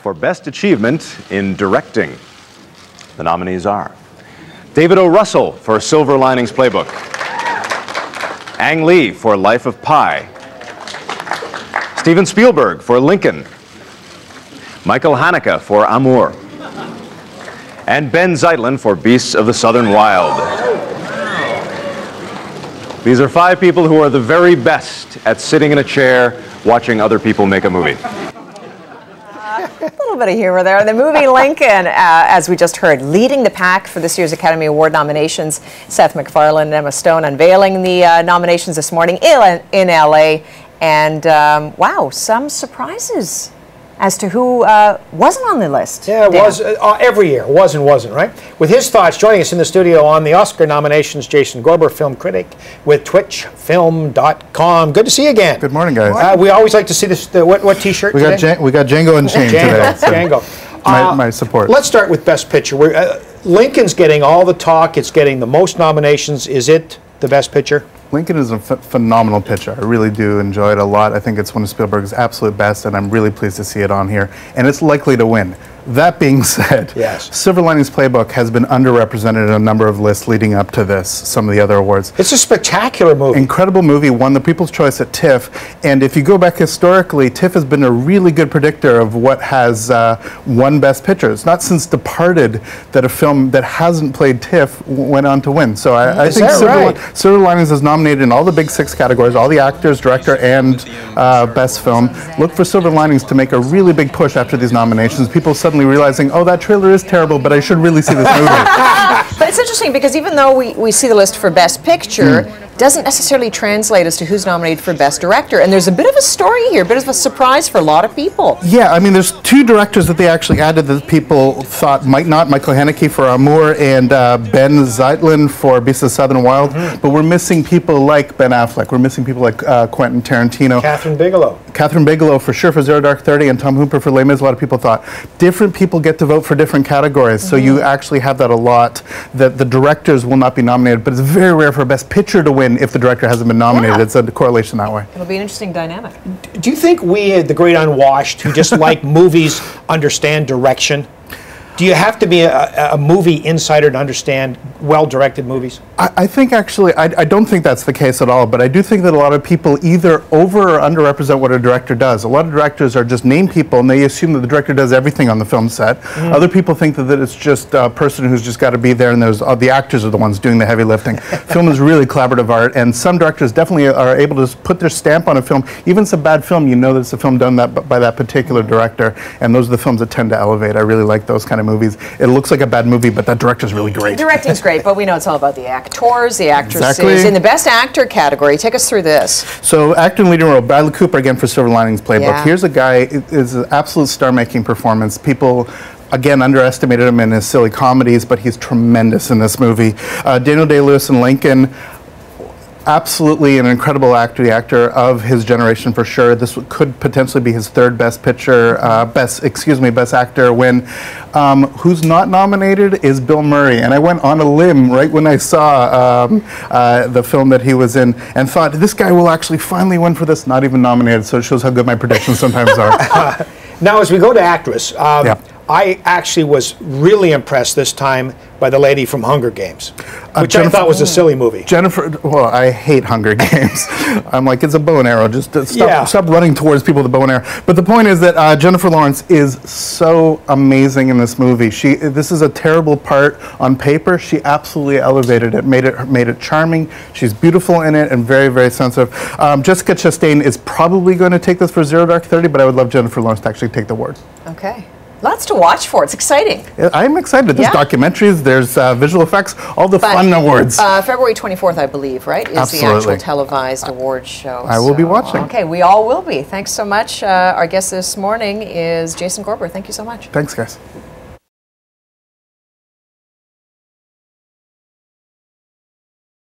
for Best Achievement in Directing. The nominees are David O. Russell for Silver Linings Playbook, Ang Lee for Life of Pi, Steven Spielberg for Lincoln, Michael Haneke for Amour, and Ben Zeitlin for Beasts of the Southern Wild. These are 5 people who are the very best at sitting in a chair watching other people make a movie. A little bit of humor there. The movie Lincoln, as we just heard, leading the pack for this year's Academy Award nominations. Seth MacFarlane and Emma Stone unveiling the nominations this morning in LA. And wow, some surprises as to who wasn't on the list. Yeah, it was every year. Was and wasn't, right? With his thoughts, joining us in the studio on the Oscar nominations, Jason Gorber, film critic with twitchfilm.com. Good to see you again. Good morning, guys. We always like to see this. What T-shirt today? We got Django Unchained today. So Django. My support. Let's start with Best Picture. Lincoln's getting all the talk. It's getting the most nominations. Is it the Best Picture? Lincoln is a phenomenal picture. I really do enjoy it a lot. I think it's one of Spielberg's absolute best, and I'm really pleased to see it on here. And it's likely to win. That being said, yes, Silver Linings Playbook has been underrepresented in a number of lists leading up to this, some of the other awards. It's a spectacular movie. Incredible movie, won the People's Choice at TIFF, and if you go back historically, TIFF has been a really good predictor of what has won Best Picture. It's not since Departed that a film that hasn't played TIFF went on to win. So I think Silver Linings is nominated in all the big 6 categories, all the actors, director, and Best Film. Look for Silver Linings to make a really big push after these nominations. People suddenly realizing, oh, that trailer is terrible, but I should really see this movie. But it's interesting because even though we see the list for Best Picture, doesn't necessarily translate as to who's nominated for Best Director. And there's a bit of a story here, a bit of a surprise for a lot of people. Yeah, I mean, there's 2 directors that they actually added that people thought might not, Michael Haneke for Amour and Ben Zeitlin for Beasts of the Southern Wild. But we're missing people like Ben Affleck. We're missing people like Quentin Tarantino. Catherine Bigelow. Catherine Bigelow for sure for Zero Dark 30, and Tom Hooper for Les Mis. A lot of people thought. Different people get to vote for different categories, so you actually have that a lot, that the directors will not be nominated, but it's very rare for Best Picture to win if the director hasn't been nominated. It's a correlation that way. It'll be an interesting dynamic. Do you think we, the great unwashed, who just like movies, understand direction? Do you have to be a movie insider to understand well-directed movies? I think actually, I don't think that's the case at all, but I do think that a lot of people either over or underrepresent what a director does. A lot of directors are just name people and they assume that the director does everything on the film set. Other people think that it's just a person who's just got to be there and there's the actors are the ones doing the heavy lifting. Film is really collaborative art, and some directors definitely are able to put their stamp on a film. Even if it's a bad film, you know that it's a film done by that particular director, and those are the films that tend to elevate. I really like those kind of movies. It looks like a bad movie, but that director's really great. Directing's great, but we know it's all about the actors, the actresses. Exactly. In the Best Actor category, take us through this. So, actor and leading role, Bradley Cooper again for Silver Linings Playbook. Yeah. Here's a guy, is an absolute star-making performance. People, again, underestimated him in his silly comedies, but he's tremendous in this movie. Daniel Day-Lewis in Lincoln, absolutely an incredible actor, the actor of his generation for sure. This could potentially be his 3rd Best Picture, Best Actor win. Who's not nominated is Bill Murray, and I went on a limb right when I saw the film that he was in and thought, this guy will actually finally win for this, not even nominated, so it shows how good my predictions sometimes are. Now, as we go to actress, I actually was really impressed this time by the lady from Hunger Games, which I thought was a silly movie. Jennifer, well, I hate Hunger Games. I'm like, it's a bow and arrow. Just stop running towards people with a bow and arrow. But the point is that Jennifer Lawrence is so amazing in this movie. This is a terrible part on paper. She absolutely elevated it, made it charming. She's beautiful in it and very, very sensitive. Jessica Chastain is probably going to take this for Zero Dark 30, but I would love Jennifer Lawrence to actually take the award. Okay. Lots to watch for. It's exciting. I'm excited. There's documentaries, there's visual effects, all the fun awards. February 24th, I believe, right, is the actual televised award show. I will be watching. Okay, we all will be. Thanks so much. Our guest this morning is Jason Gorber. Thank you so much. Thanks, guys.